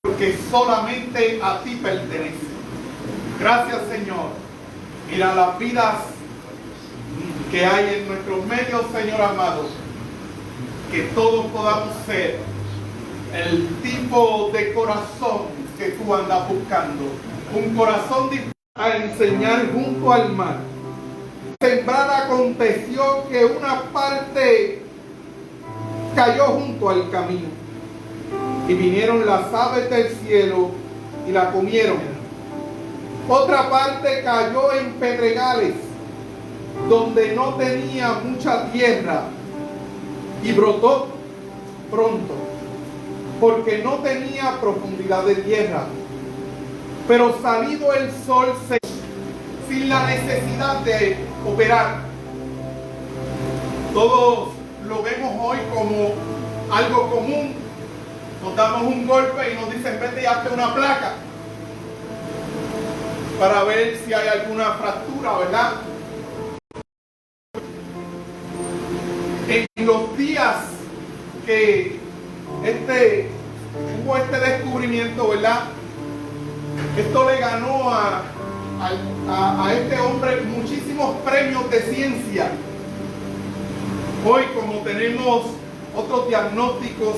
porque solamente a ti pertenece. Gracias, Señor. Mira las vidas que hay en nuestros medios, Señor amado, que todos podamos ser el tipo de corazón que tú andas buscando, un corazón dispuesto a enseñar junto al mar. Sembrar aconteció que una parte cayó junto al camino, y vinieron las aves del cielo y la comieron. Otra parte cayó en pedregales, donde no tenía mucha tierra, y brotó pronto, porque no tenía profundidad de tierra. Pero salido el sol, sin la necesidad de operar. Todos lo vemos hoy como algo común. Nos damos un golpe y nos dicen: vete y hazte una placa para ver si hay alguna fractura, ¿verdad? En los días que hubo este descubrimiento, ¿verdad? Esto le ganó a este hombre muchísimos premios de ciencia. Hoy, como tenemos otros diagnósticos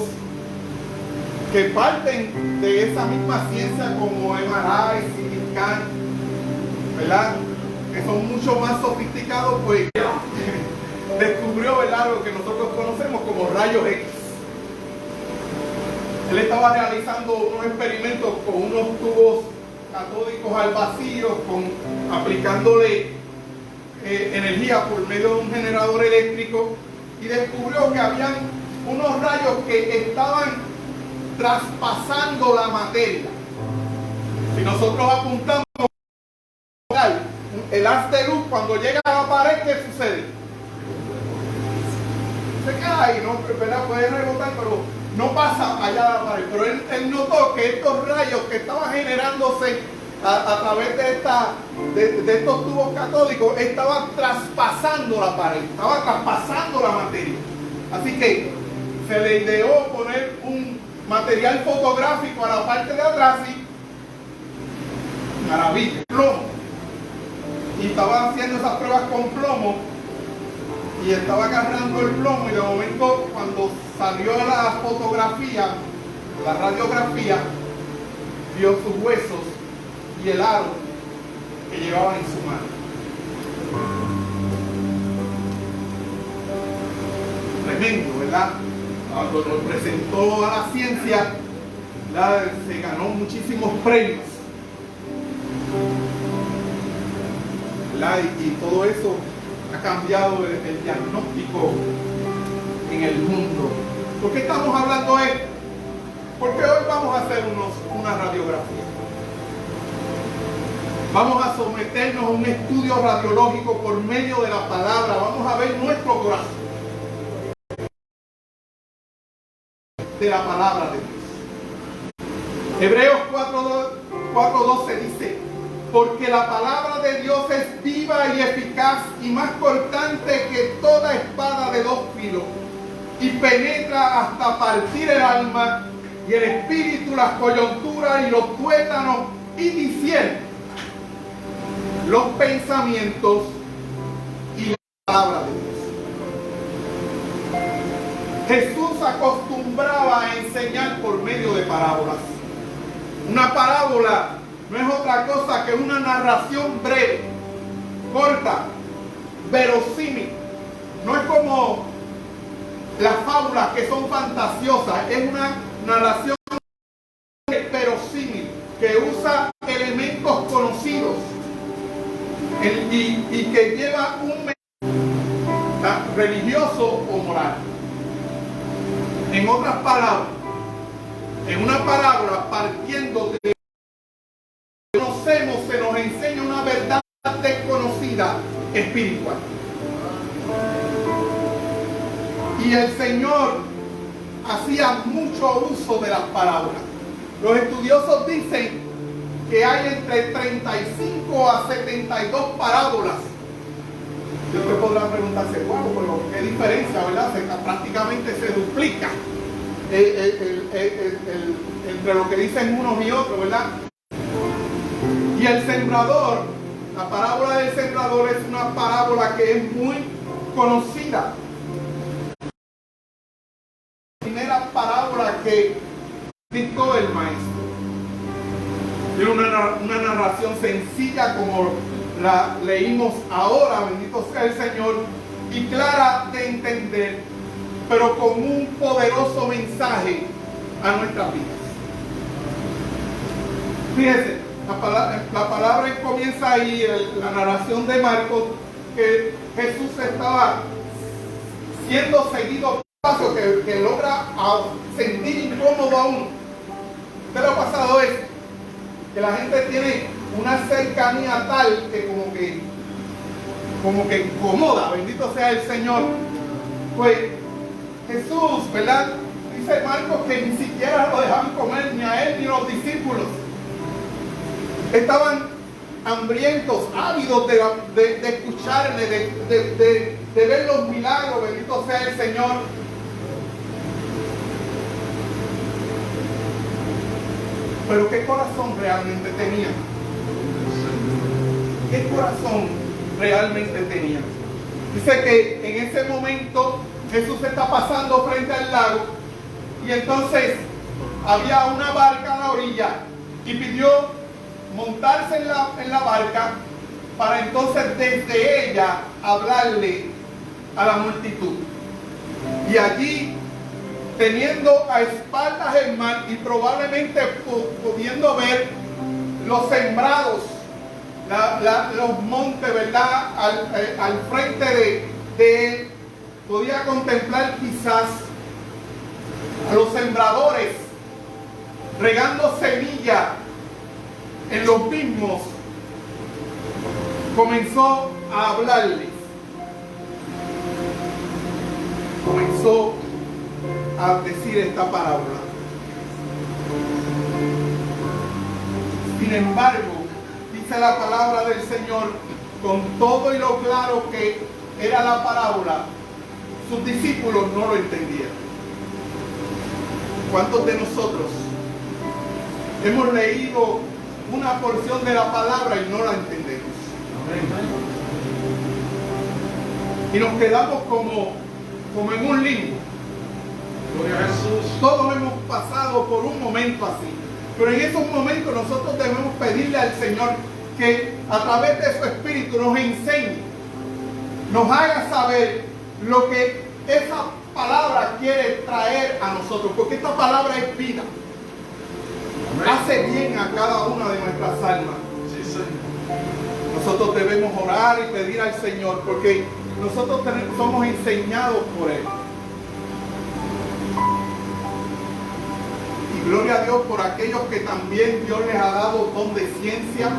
que parten de esa misma ciencia, como MRI, CT scan, ¿verdad?, que son mucho más sofisticados, pues descubrió, ¿verdad?, lo que nosotros conocemos como rayos X. Él estaba realizando unos experimentos con unos tubos catódicos al vacío, aplicándole energía por medio de un generador eléctrico, y descubrió que habían unos rayos que estaban traspasando la materia. Si nosotros apuntamos el haz de luz, cuando llega a la pared, ¿qué sucede? Se queda ahí, ¿no? ¿Verdad? Puede rebotar, pero no pasa allá a la pared. Pero él notó que estos rayos que estaban generándose a través de estos tubos catódicos estaban traspasando la pared, estaban traspasando la materia. Así que se le ideó poner un material fotográfico a la parte de atrás y maravilla, plomo. Y estaba haciendo esas pruebas con plomo y estaba agarrando el plomo, y de momento, cuando salió la fotografía, la radiografía, vio sus huesos y el aro que llevaba en su mano. Tremendo, ¿verdad? Cuando lo presentó a la ciencia, ¿verdad?, se ganó muchísimos premios, ¿verdad? Y todo eso ha cambiado el diagnóstico en el mundo. ¿Por qué estamos hablando de esto? Porque hoy vamos a hacer una radiografía. Vamos a someternos a un estudio radiológico por medio de la palabra. Vamos a ver nuestro corazón de la palabra de Dios. Hebreos 4:12 dice: porque la palabra de Dios es viva y eficaz y más cortante que toda espada de dos filos, y penetra hasta partir el alma y el espíritu, las coyunturas y los tuétanos, y discierne los pensamientos y la palabra de Dios. Jesús acostumbraba a enseñar por medio de parábolas. Una parábola no es otra cosa que una narración breve, corta, verosímil. No es como las fábulas, que son fantasiosas. Es una narración verosímil, que usa elementos conocidos y que lleva un mensaje religioso o moral. En otras palabras, en una parábola, partiendo de conocemos, se nos enseña una verdad desconocida espiritual. Y el Señor hacía mucho uso de las parábolas. Los estudiosos dicen que hay entre 35 a 72 parábolas. Y usted podrá preguntarse: wow, pero qué diferencia, ¿verdad? Prácticamente se duplica. entre lo que dicen unos y otros, ¿verdad? Y el sembrador, la parábola del sembrador es una parábola que es muy conocida. La primera parábola que dictó el maestro. Tiene una narración sencilla como la leímos ahora, bendito sea el Señor, y clara de entender, pero con un poderoso mensaje a nuestras vidas. Fíjense, la palabra comienza ahí, la narración de Marcos, que Jesús estaba siendo seguido, paso que logra sentir incómodo a uno. ¿Qué le ha pasado eso? Que la gente tiene una cercanía tal que como que incomoda, bendito sea el Señor. Pues Jesús, ¿verdad? Dice Marcos que ni siquiera lo dejaban comer ni a él ni a los discípulos. Estaban hambrientos, ávidos de escucharle, de ver los milagros, bendito sea el Señor. Pero ¿qué corazón realmente tenía? ¿Qué corazón realmente tenía? Dice que en ese momento Jesús está pasando frente al lago y entonces había una barca a la orilla y pidió montarse en la barca para entonces desde ella hablarle a la multitud. Y allí, teniendo a espaldas el mar y probablemente pudiendo ver los sembrados, los montes, ¿verdad? Al frente de él, podía contemplar quizás a los sembradores regando semilla en los mismos. Comenzó a hablarles. Comenzó a decir esta parábola. Sin embargo, dice la palabra del Señor, con todo y lo claro que era la parábola, sus discípulos no lo entendieron. ¿Cuántos de nosotros hemos leído una porción de la palabra y no la entendemos? Y nos quedamos como en un limbo. Todos hemos pasado por un momento así. Pero en esos momentos nosotros debemos pedirle al Señor que a través de su Espíritu nos enseñe, nos haga saber lo que esa palabra quiere traer a nosotros. Porque esta palabra es vida. Hace bien a cada una de nuestras almas. Nosotros debemos orar y pedir al Señor porque nosotros somos enseñados por Él. Y gloria a Dios por aquellos que también Dios les ha dado don de ciencia,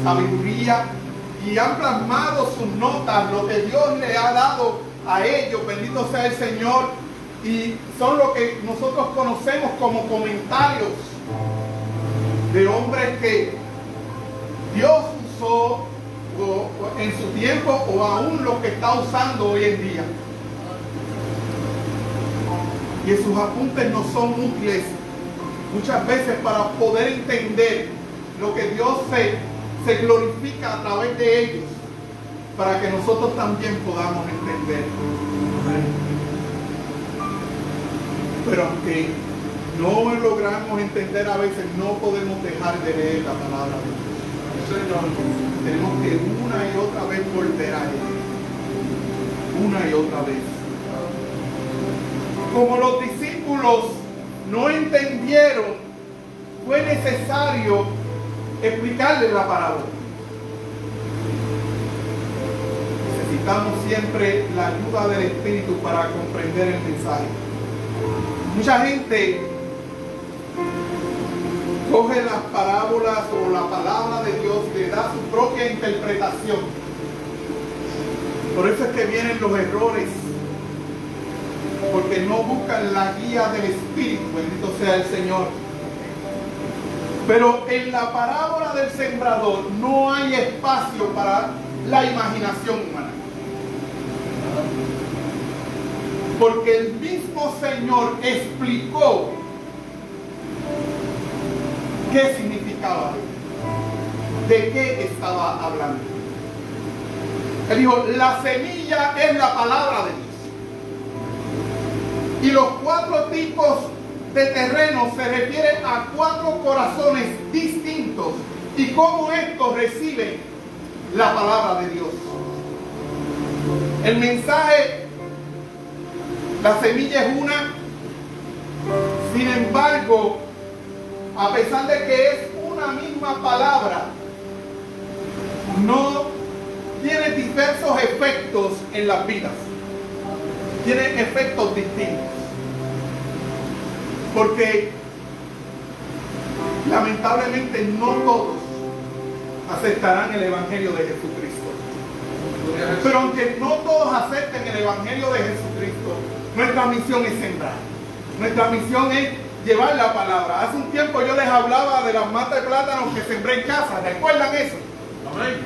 sabiduría y han plasmado sus notas, lo que Dios les ha dado a ellos, bendito sea el Señor, y son lo que nosotros conocemos como comentarios de hombres que Dios usó en su tiempo o aún lo que está usando hoy en día. Y esos apuntes no son útiles muchas veces para poder entender lo que Dios se glorifica a través de ellos, para que nosotros también podamos entender. Pero aunque no logramos entender a veces, no podemos dejar de leer la palabra de Dios. Tenemos que una y otra vez volver a Él. Una y otra vez. Como los discípulos no entendieron, fue necesario explicarles la parábola. Necesitamos siempre la ayuda del Espíritu para comprender el mensaje. Mucha gente coge las parábolas o la palabra de Dios y le da su propia interpretación. Por eso es que vienen los errores, porque no buscan la guía del Espíritu, bendito sea el Señor. Pero en la parábola del sembrador no hay espacio para la imaginación humana. Porque el mismo Señor explicó qué significaba, de qué estaba hablando. Él dijo, la semilla es la palabra de Dios. Y los 4 tipos de terreno se refieren a 4 corazones distintos y cómo estos reciben la palabra de Dios. El mensaje, la semilla es una. Sin embargo, a pesar de que es una misma palabra, no tiene diversos efectos en las vidas. Tiene efectos distintos. Porque lamentablemente no todos aceptarán el Evangelio de Jesucristo. Pero aunque no todos acepten el Evangelio de Jesucristo, nuestra misión es sembrar. Nuestra misión es llevar la palabra. Hace un tiempo yo les hablaba de las matas de plátanos que sembré en casa. ¿Recuerdan eso? Amén.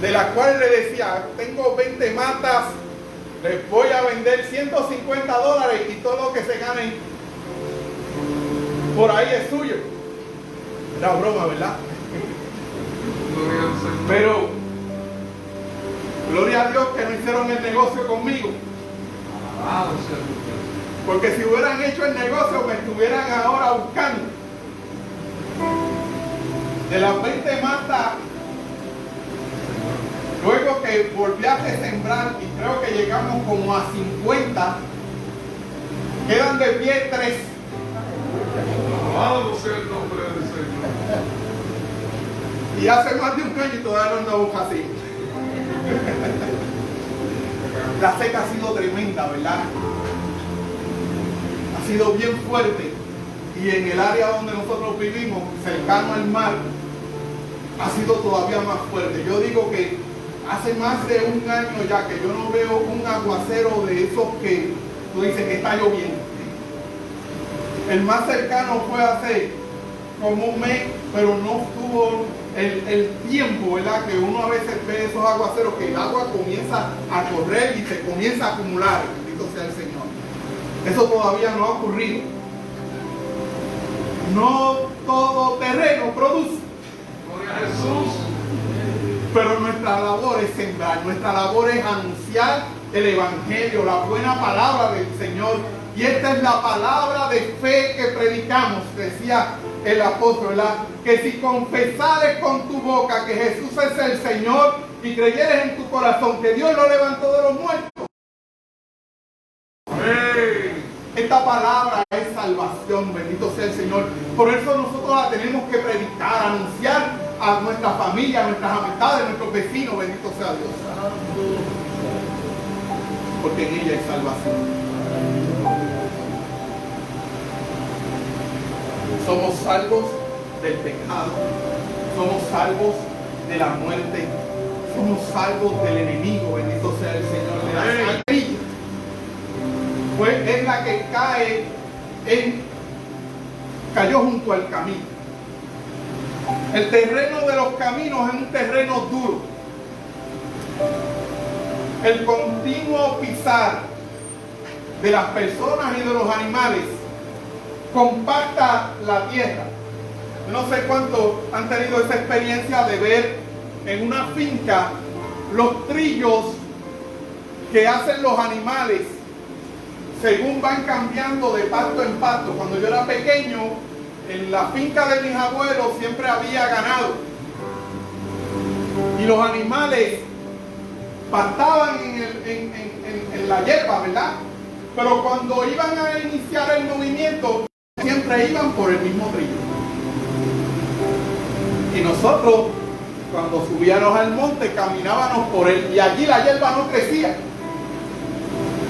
De las cuales le decía, tengo 20 matas, les voy a vender $150 y todo lo que se ganen por ahí es suyo. Era broma, ¿verdad? Pero gloria a Dios que no hicieron el negocio conmigo. Porque si hubieran hecho el negocio me estuvieran ahora buscando. De las 20 matas, luego que volví a sembrar y creo que llegamos como a 50, quedan de pie 3. Alabado sea el nombre del Señor. Y hace más de un año y todavía no andamos así. La seca ha sido tremenda, ¿verdad? Ha sido bien fuerte. Y en el área donde nosotros vivimos, cercano al mar, ha sido todavía más fuerte. Yo digo que hace más de un año ya que yo no veo un aguacero de esos que tú dices que está lloviendo. El más cercano fue hace como un mes, pero no tuvo el tiempo, ¿verdad? Que uno a veces ve esos aguaceros que el agua comienza a correr y se comienza a acumular. Bendito sea el Señor. Eso todavía no ha ocurrido. No todo terreno produce. Gloria a Jesús. Pero nuestra labor es sembrar, nuestra labor es anunciar el Evangelio, la buena palabra del Señor. Y esta es la palabra de fe que predicamos, decía el apóstol, ¿verdad? Que si confesares con tu boca que Jesús es el Señor y creyeres en tu corazón que Dios lo levantó de los muertos. Amén. Esta palabra es salvación, bendito sea el Señor. Por eso nosotros la tenemos que predicar, anunciar a nuestra familia, a nuestras amistades, a nuestros vecinos, bendito sea Dios. Porque en ella hay salvación. Somos salvos del pecado, somos salvos de la muerte, somos salvos del enemigo, bendito sea el Señor. De la semilla es la que cayó junto al camino. El terreno de los caminos es un terreno duro. El continuo pisar de las personas y de los animales compacta la tierra. No sé cuántos han tenido esa experiencia de ver en una finca los trillos que hacen los animales según van cambiando de pasto en pasto. Cuando yo era pequeño, en la finca de mis abuelos siempre había ganado y los animales pastaban en la hierba, ¿verdad? Pero cuando iban a iniciar el movimiento siempre iban por el mismo trillo. Y nosotros, cuando subíamos al monte, caminábamos por él y allí la hierba no crecía.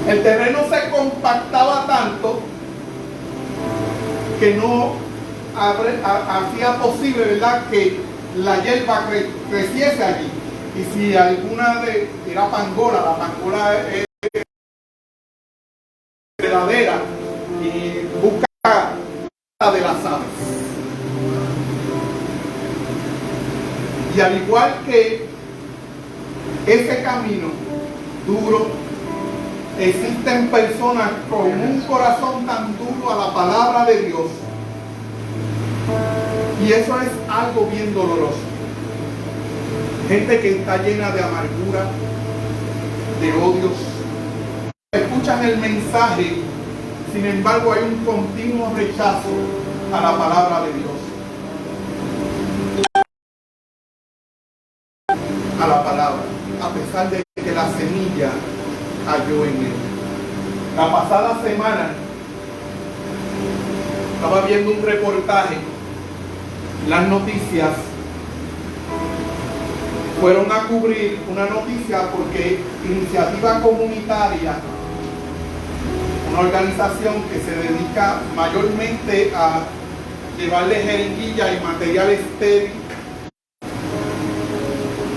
El terreno se compactaba tanto que no hacía posible, ¿verdad?, que la hierba creciese allí. Y si alguna era pangola, la pangola es verdadera y busca de las aves. Y al igual que ese camino duro, existen personas con un corazón tan duro a la palabra de Dios. Y eso es algo bien doloroso. Gente que está llena de amargura, de odios. Escuchan el mensaje, sin embargo hay un continuo rechazo a la palabra de Dios. A la palabra, a pesar de que la semilla cayó en él. La pasada semana estaba viendo un reportaje. Las noticias fueron a cubrir una noticia porque Iniciativa Comunitaria, una organización que se dedica mayormente a llevarle jeringuilla y material estéril,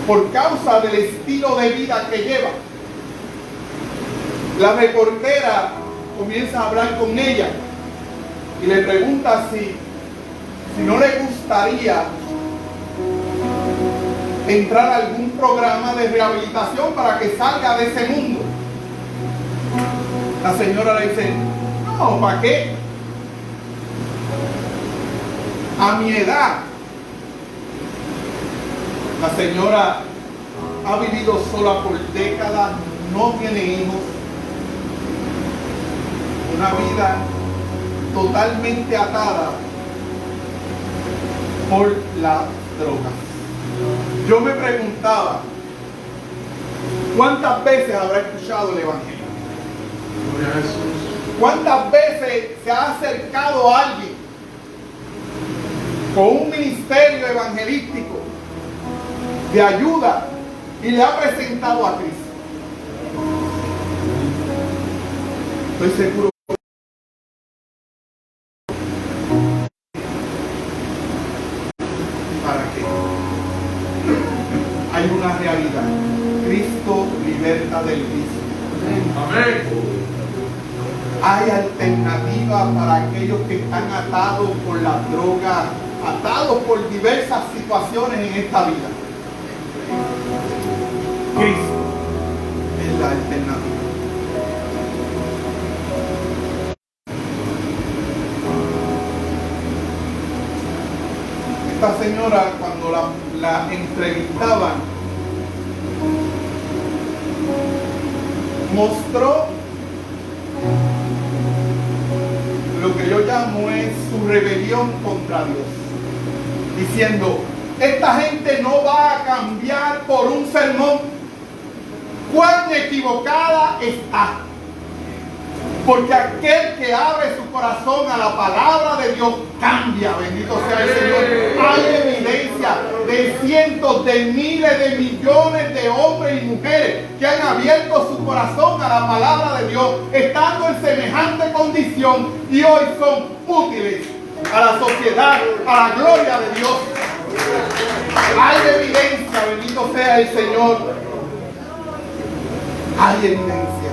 por causa del estilo de vida que lleva. La reportera comienza a hablar con ella y le pregunta si no le gustaría entrar a algún programa de rehabilitación para que salga de ese mundo. La señora le dice, no, ¿para qué? A mi edad. La señora ha vivido sola por décadas, no tiene hijos, una vida totalmente atada por la droga. Yo me preguntaba, ¿cuántas veces habrá escuchado el Evangelio? Gloria a Jesús. ¿Cuántas veces se ha acercado a alguien con un ministerio evangelístico de ayuda y le ha presentado a Cristo? Estoy seguro. ¿Para qué? Hay una realidad. Cristo liberta del vicio. Amén. Hay alternativa para aquellos que están atados por la droga, atados por diversas situaciones en esta vida. Cristo es la alternativa. Esta señora, cuando la entrevistaban, mostró lo que yo llamo es su rebelión contra Dios, diciendo, esta gente no va a cambiar por un sermón. Cuán equivocada está, porque aquel que abre su corazón a la palabra de Dios cambia. Bendito sea el Señor. Hay evidencia de cientos de miles de millones de hombres y mujeres que han abierto su corazón a la palabra de Dios, estando en semejante condición, y hoy son útiles a la sociedad, a la gloria de Dios. Hay evidencia, bendito sea el Señor. Hay evidencia.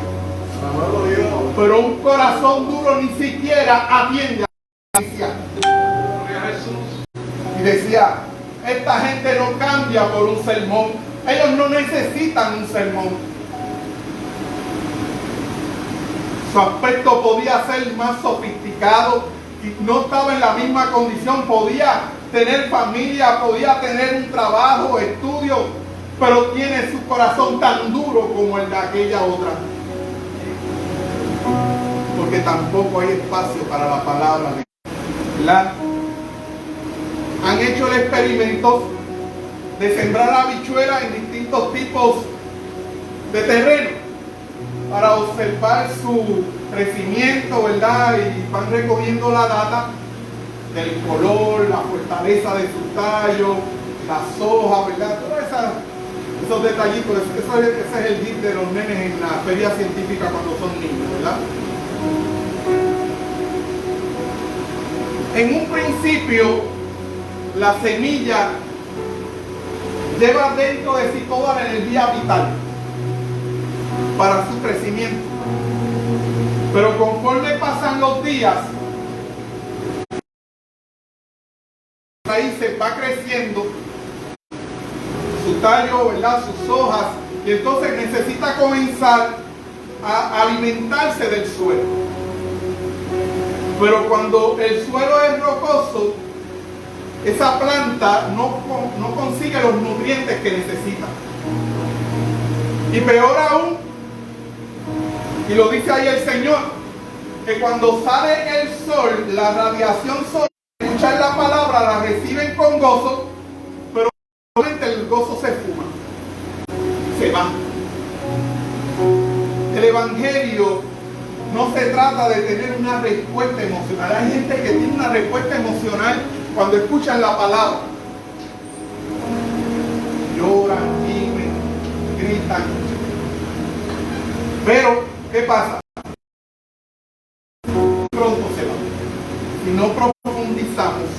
Pero un corazón duro ni siquiera atiende a la evidencia. Gloria a Jesús. Y decía, esta gente no cambia por un sermón. Ellos no necesitan un sermón. Su aspecto podía ser más sofisticado y no estaba en la misma condición. Podía tener familia, podía tener un trabajo, estudio, pero tiene su corazón tan duro como el de aquella otra. Porque tampoco hay espacio para la palabra de Dios. Han hecho el experimento de sembrar habichuelas en distintos tipos de terreno para observar su crecimiento, ¿verdad? Y van recogiendo la data del color, la fortaleza de su tallo, las hojas, ¿verdad? Todos esos detallitos, ese es el hit de los nenes en la feria científica cuando son niños, ¿verdad? En un principio, la semilla lleva dentro de sí toda la energía vital para su crecimiento. Pero conforme pasan los días, la raíz se va creciendo, su tallo, ¿verdad? Sus hojas, y entonces necesita comenzar a alimentarse del suelo. Pero cuando el suelo es rocoso, esa planta no consigue los nutrientes que necesita. Y peor aún, y lo dice ahí el Señor, que cuando sale el sol, la radiación solar, escuchar la palabra, la reciben con gozo, pero realmente el gozo se fuma, se va. El Evangelio no se trata de tener una respuesta emocional. Hay gente que tiene una respuesta emocional cuando escuchan la palabra. Lloran, gimen, gritan. Pero, ¿qué pasa? Pronto se va. Si no profundizamos,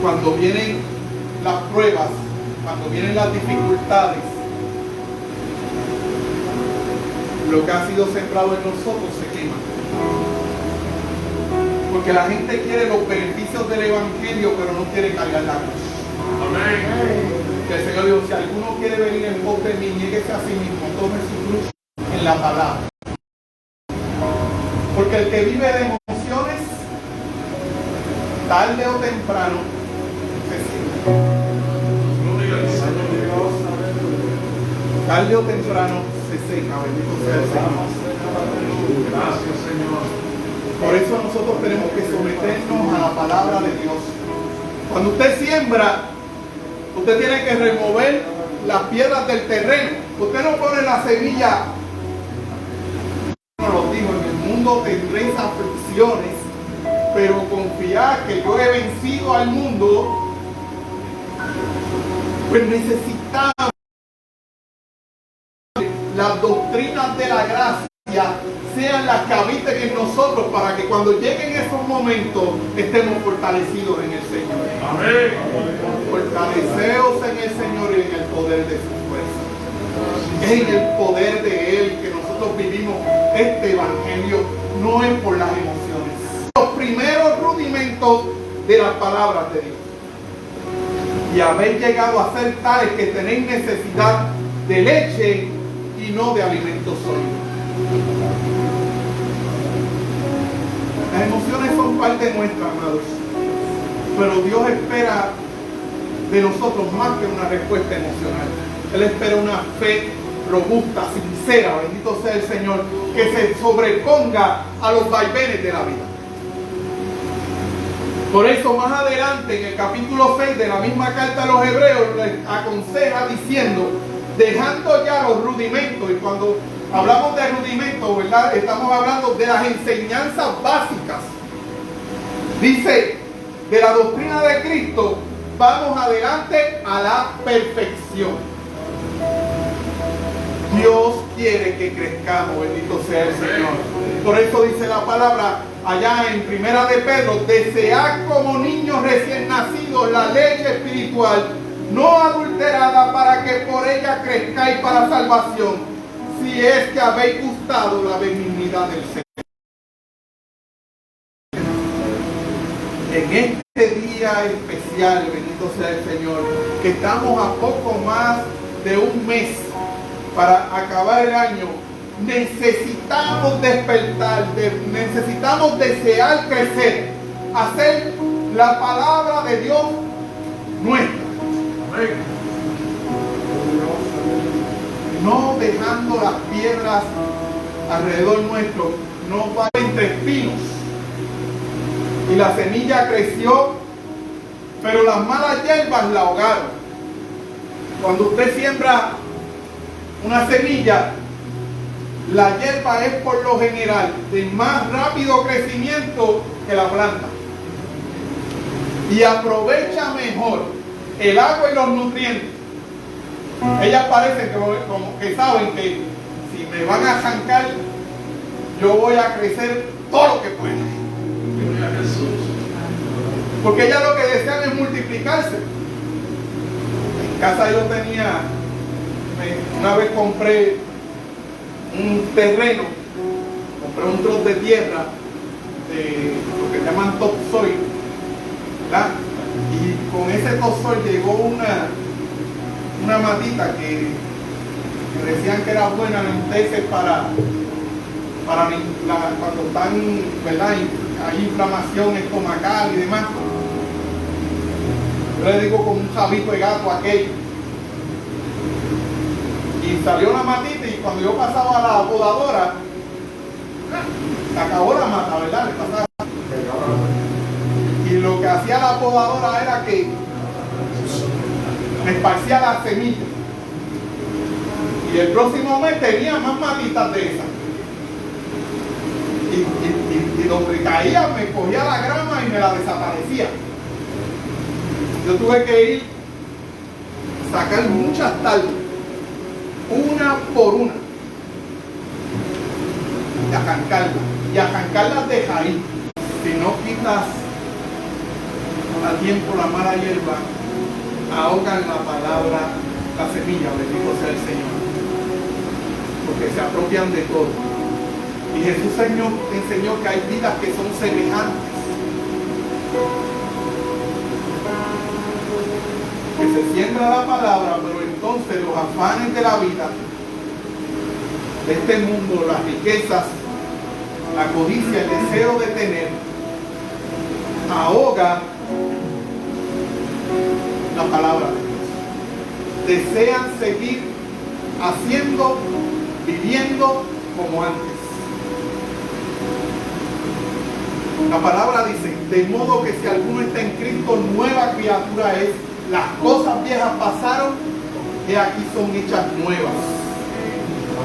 cuando vienen las pruebas, cuando vienen las dificultades, lo que ha sido sembrado en nosotros se quema. Porque la gente quiere los beneficios del Evangelio, pero no quiere cargar la cruz. Amén. Que el Señor dijo, si alguno quiere venir en pos de mí, niéguese a sí mismo, tome su cruz en la palabra. Porque el que vive de emociones, tarde o temprano, se siente. Tarde o temprano se seca, bendito sea el Señor. Gracias, Señor. Por eso nosotros tenemos que someternos a la palabra de Dios. Cuando usted siembra, usted tiene que remover las piedras del terreno. Usted no pone la semilla. No lo digo, en el mundo tendréis aflicciones, pero confiad que yo he vencido al mundo. Pues necesitamos las doctrinas de la gracia sean las que habiten en nosotros, para que cuando lleguen esos momentos estemos fortalecidos en el Señor. Amén. Fortaleceos en el Señor y en el poder de su fuerza. Es en el poder de Él que nosotros vivimos este Evangelio, no es por las emociones. Los primeros rudimentos de las palabras de Dios. Y habéis llegado a ser tales que tenéis necesidad de leche y no de alimento sólido. Las emociones son parte nuestra, amados. Pero Dios espera de nosotros más que una respuesta emocional. Él espera una fe robusta, sincera, bendito sea el Señor, que se sobreponga a los vaivenes de la vida. Por eso más adelante, en el capítulo 6 de la misma carta a los Hebreos, les aconseja diciendo, dejando ya los rudimentos, y cuando hablamos de rudimentos, ¿verdad?, estamos hablando de las enseñanzas básicas. Dice, de la doctrina de Cristo, vamos adelante a la perfección. Dios quiere que crezcamos, bendito sea el Señor. Por eso dice la palabra allá en Primera de Pedro, desead como niños recién nacidos la leche espiritual, no adulterada, para que por ella crezcáis para salvación, si es que habéis gustado la benignidad del Señor. En este día especial, bendito sea el Señor, que estamos a poco más de un mes para acabar el año, necesitamos despertar, necesitamos desear crecer, hacer la palabra de Dios nuestra. Amén. No dejando las piedras alrededor nuestro, no va entre espinos. Y la semilla creció, pero las malas hierbas la ahogaron. Cuando usted siembra una semilla, la hierba es por lo general de más rápido crecimiento que la planta. Y aprovecha mejor el agua y los nutrientes. Ellas parecen como que saben que si me van a arrancar, yo voy a crecer todo lo que pueda. Gloria a Jesús. Porque ellas lo que desean es multiplicarse. En casa yo tenía, una vez compré un terreno, compré un trozo de tierra, de lo que llaman topsoil, ¿verdad? Y con ese topsoil llegó una matita que decían que era buena lentejas para cuando están, ¿verdad? Hay inflamación estomacal y demás. Yo le digo como un jabito de gato aquello. Y salió la matita y cuando yo pasaba a la podadora, se acabó la mata, ¿verdad? Le pasaba. Y lo que hacía la podadora era que me esparcía la semilla. Y el próximo mes tenía más matitas de esas. Y donde caía me cogía la grama y me la desaparecía. Yo tuve que ir a sacar muchas tallas, una por una, y arrancarlas de raíz. Si no quitas a tiempo la mala hierba, ahogan la palabra, la semilla, bendito sea el Señor, porque se apropian de todo. Y Jesús enseñó que hay vidas que son semejantes, que se siembra la palabra, pero entonces los afanes de la vida, de este mundo, las riquezas, la codicia, el deseo de tener, ahoga la palabra de Dios. Desean seguir haciendo, viviendo como antes. La palabra dice, de modo que si alguno está en Cristo, nueva criatura es. Las cosas viejas pasaron y aquí son hechas nuevas.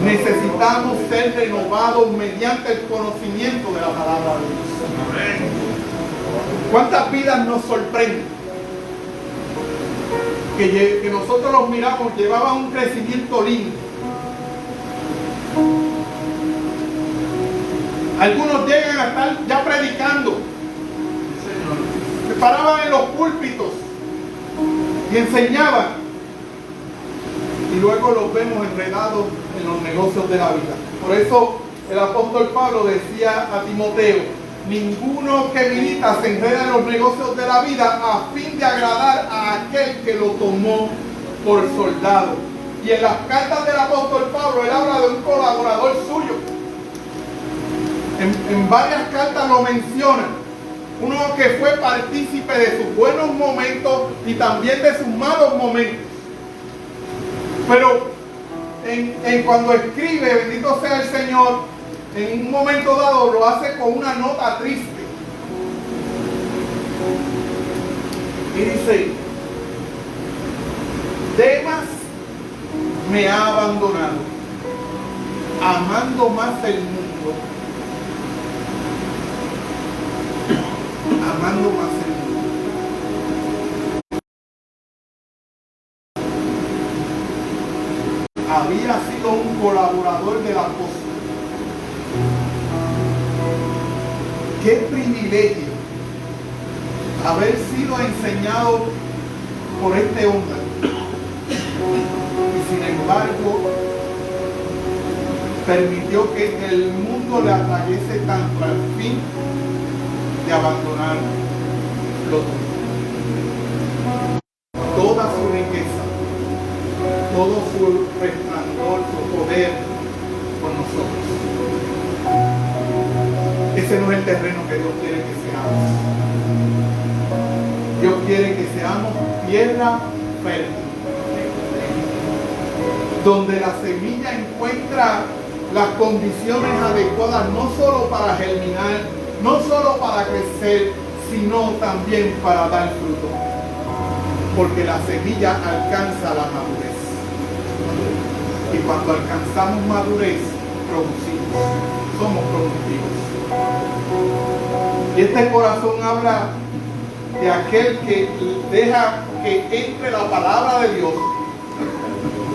Necesitamos ser renovados mediante el conocimiento de la palabra de Dios. ¿Cuántas vidas nos sorprenden? Que nosotros los miramos, llevaban un crecimiento lindo. Algunos llegan a estar ya predicando. Se paraban en los púlpitos y enseñaban. Y luego los vemos enredados en los negocios de la vida. Por eso el apóstol Pablo decía a Timoteo, ninguno que milita se enreda en los negocios de la vida a fin de agradar a aquel que lo tomó por soldado. Y en las cartas del apóstol Pablo él habla de un colaborador suyo. En varias cartas lo menciona. Uno que fue partícipe de sus buenos momentos y también de sus malos momentos. Pero cuando escribe, bendito sea el Señor, en un momento dado lo hace con una nota triste. Y dice, Demas me ha abandonado, amando más el mundo. Amando más el mundo. Había sido un colaborador del apóstol. Qué privilegio haber sido enseñado por este hombre. Y sin embargo, permitió que el mundo le atrayese tanto al fin de abandonar todo. Toda su riqueza, todo su resplandor, su poder con nosotros. Ese no es el terreno que Dios quiere que seamos. Dios quiere que seamos tierra fértil, donde la semilla encuentra las condiciones adecuadas no solo para germinar, no solo para crecer, sino también para dar fruto. Porque la semilla alcanza la madurez. Y cuando alcanzamos madurez, producimos. Somos productivos. Y este corazón habla de aquel que deja que entre la palabra de Dios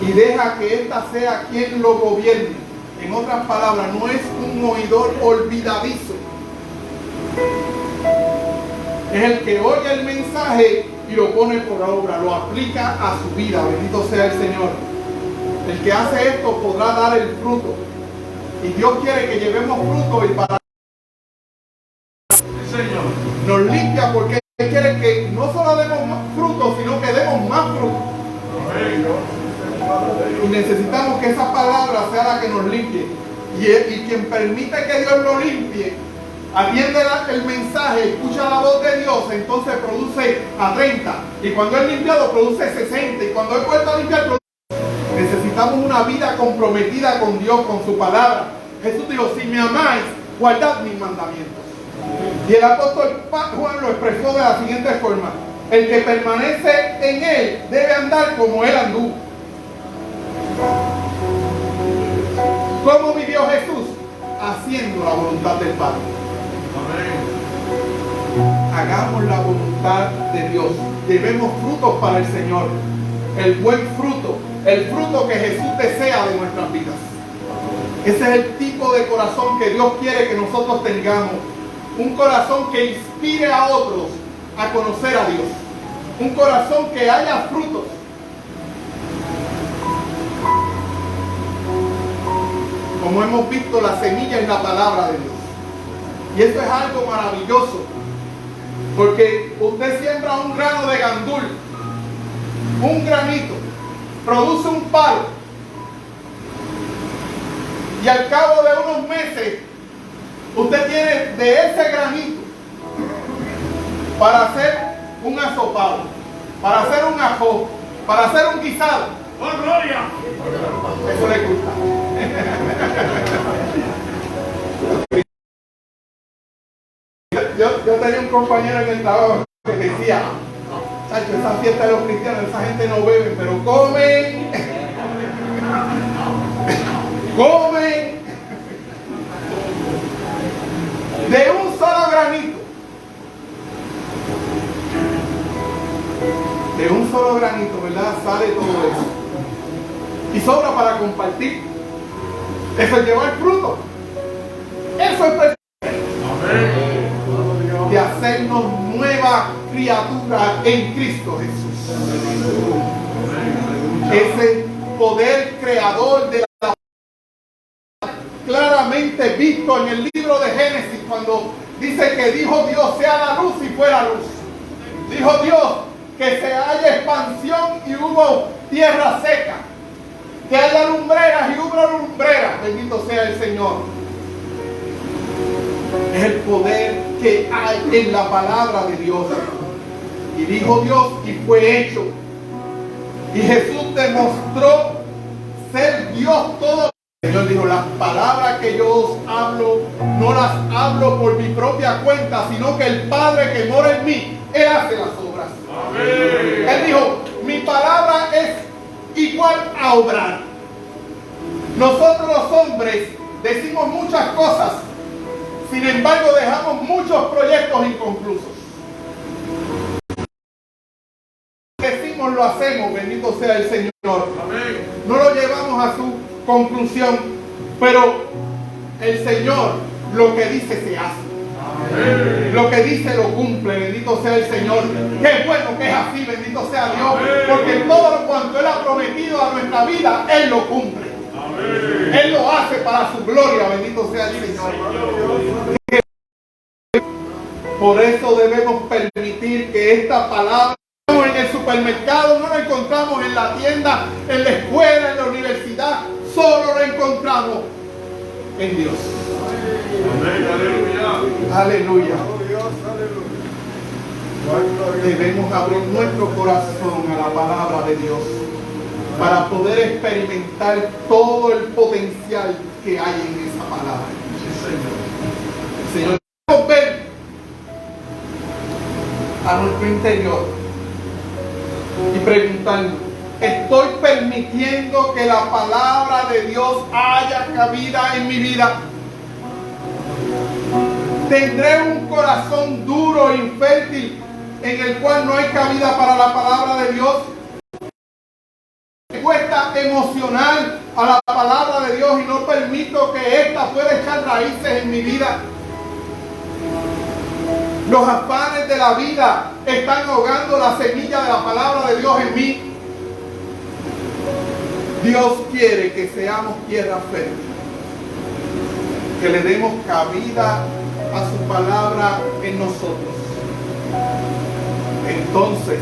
y deja que ésta sea quien lo gobierne. En otras palabras, no es un oidor olvidadizo. Es el que oye el mensaje y lo pone por obra, lo aplica a su vida. Bendito sea el Señor. El que hace esto podrá dar el fruto. Y Dios quiere que llevemos fruto y para el Señor nos limpia porque Él quiere que no solo demos más fruto, sino que demos más fruto. Y necesitamos que esa palabra sea la que nos limpie. Y quien permite que Dios lo limpie, atiende el mensaje, escucha la voz de Dios, entonces produce a 30. Y cuando es limpiado, produce 60. Y cuando es vuelto a limpiar, produce. Necesitamos una vida comprometida con Dios, con su palabra. Jesús dijo, si me amáis, guardad mis mandamientos. Y el apóstol Juan lo expresó de la siguiente forma: el que permanece en él debe andar como él anduvo. ¿Cómo vivió Jesús? Haciendo la voluntad del Padre. Hagamos la voluntad de Dios. Llevemos frutos para el Señor. El buen fruto, el fruto que Jesús desea de nuestras vidas. Ese es el tipo de corazón que Dios quiere que nosotros tengamos. Un corazón que inspire a otros a conocer a Dios. Un corazón que haya frutos. Como hemos visto, la semilla es la palabra de Dios. Y esto es algo maravilloso. Porque usted siembra un grano de gandul, un granito, produce un palo. Y al cabo de unos meses, usted tiene de ese granito para hacer un asopado, para hacer un ajo, para hacer un guisado. ¡Oh, gloria! Eso le gusta. Yo tenía un compañero en el trabajo que decía, Chacho, esa fiesta de los cristianos, esa gente no bebe, pero comen. Comen. De un solo granito. De un solo granito, ¿verdad? Sale todo eso. Y sobra para compartir. Eso es llevar fruto. Eso es de hacernos nueva criatura en Cristo Jesús. Ese poder creador de la claramente visto en el libro de Génesis, cuando dice que dijo Dios sea la luz y fuera luz. Dijo Dios que se haya expansión y hubo tierra seca, que haya lumbreras y hubo lumbreras. Bendito sea el Señor. Es el poder que hay en la palabra de Dios. Y dijo Dios y fue hecho. Y Jesús demostró ser Dios todo. El Señor dijo, las palabras que yo os hablo, no las hablo por mi propia cuenta, sino que el Padre que mora en mí, Él hace las obras. Amén. Él dijo, mi palabra es igual a obrar. Nosotros los hombres decimos muchas cosas, sin embargo dejamos muchos proyectos inconclusos. Decimos, lo hacemos, bendito sea el Señor. Amén. No lo llevamos a su conclusión, pero el Señor lo que dice se hace. Amén. Lo que dice lo cumple, bendito sea el Señor. Qué bueno que es así, bendito sea Dios. Amén. Porque todo cuanto Él ha prometido a nuestra vida, Él lo cumple. Amén. Él lo hace para su gloria, bendito sea el Señor. Por eso debemos permitir que esta palabra en el supermercado, no la encontramos en la tienda, en la escuela, en la universidad, solo la encontramos en Dios. Amén, aleluya. Aleluya. Debemos abrir nuestro corazón a la palabra de Dios para poder experimentar todo el potencial que hay en esa palabra. Sí, Señor. Debemos ver a nuestro interior y preguntarnos, ¿estoy permitiendo que la palabra de Dios haya cabida en mi vida? ¿Tendré un corazón duro e infértil en el cual no hay cabida para la palabra de Dios? Respuesta emocional a la palabra de Dios y no permito que ésta pueda echar raíces en mi vida. Los afanes de la vida están ahogando la semilla de la palabra de Dios en mí. Dios quiere que seamos tierra fértil, que le demos cabida a su palabra en nosotros. Entonces,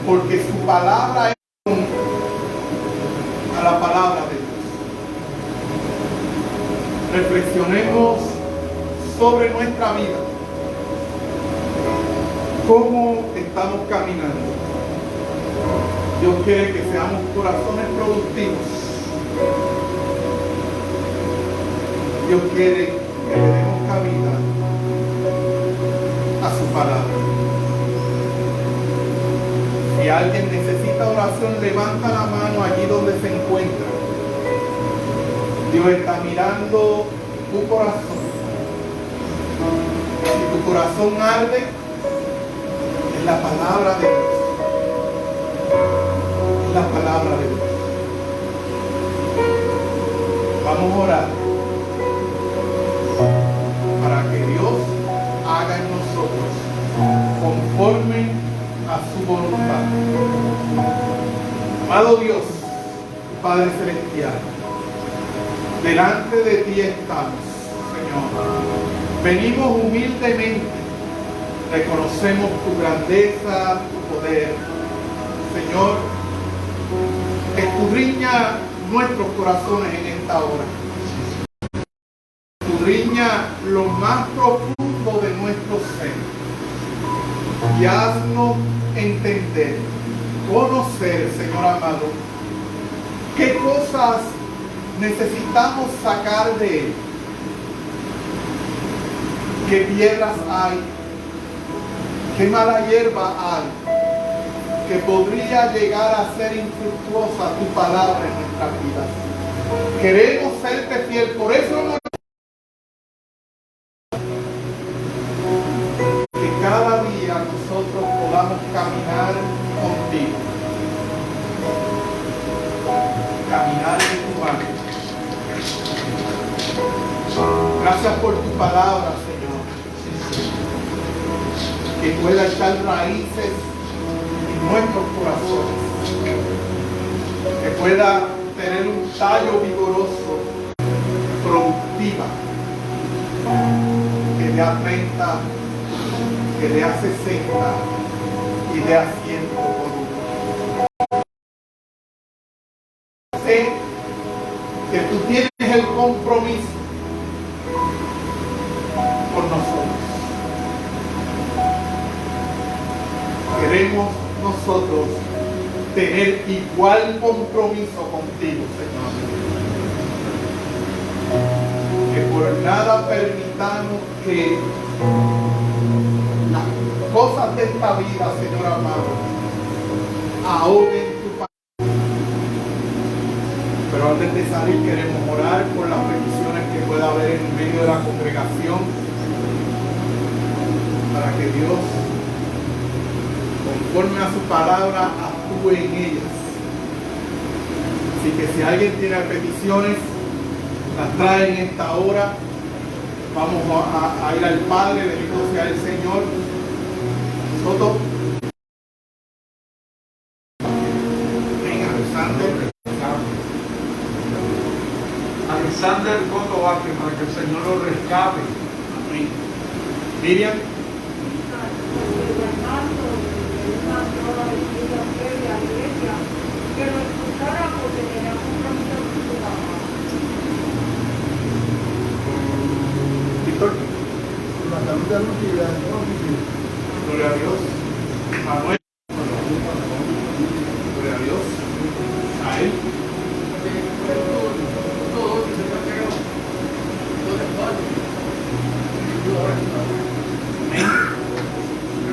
porque su palabra es a la reflexionemos sobre nuestra vida. ¿Cómo estamos caminando? Dios quiere que seamos corazones productivos. Dios quiere que le demos cabida a su palabra. Si alguien necesita oración, levanta la mano allí donde se encuentra. Dios está mirando tu corazón. Si tu corazón arde, es la palabra de Dios. Es la palabra de Dios. Vamos a orar para que Dios haga en nosotros conforme a su voluntad. Amado Dios, Padre Celestial, delante de ti estamos, Señor. Venimos humildemente, reconocemos tu grandeza, tu poder. Señor, escudriña nuestros corazones en esta hora. Escudriña lo más profundo de nuestro ser. Y haznos entender, conocer, Señor amado, qué cosas necesitamos sacar de Él. Qué piedras hay, qué mala hierba hay, que podría llegar a ser infructuosa tu palabra en nuestras vidas. Queremos serte fiel, por eso no. Que cada día nosotros podamos caminar contigo, caminar en tu mano. Gracias por tu palabra, Señor, que pueda echar raíces en nuestros corazones, que pueda tener un tallo vigoroso, productiva, que dé a 30, que dé a 60 y dé a 100 por uno. Sé que tú tienes el compromiso por nosotros. Queremos nosotros tener igual compromiso contigo, Señor. Que por nada permitamos que las cosas de esta vida, Señor amado, ahoguen tu palabra. Pero antes de salir queremos orar por las peticiones que pueda haber en medio de la congregación, para que Dios, conforme a su palabra, actúe en ellas. Así que si alguien tiene peticiones, las trae en esta hora. Vamos a ir al Padre, bendito sea el Señor. Soto. Venga, Alexander. Alexander Coto Vázquez, para que el Señor lo rescate. Amén. Miriam. Víctor. La salud de Luz y la Gloria a Dios. Manuel. Gloria a Dios. A él. Amén.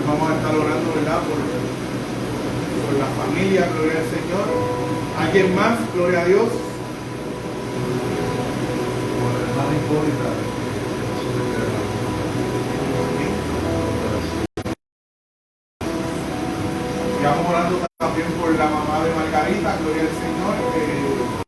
Vamos a estar orando, ¿verdad? Por la familia, gloria al Señor. ¿Alguien más? Gloria a Dios. por la hermana Hipólita. Estamos orando también por la mamá de Margarita, gloria al Señor.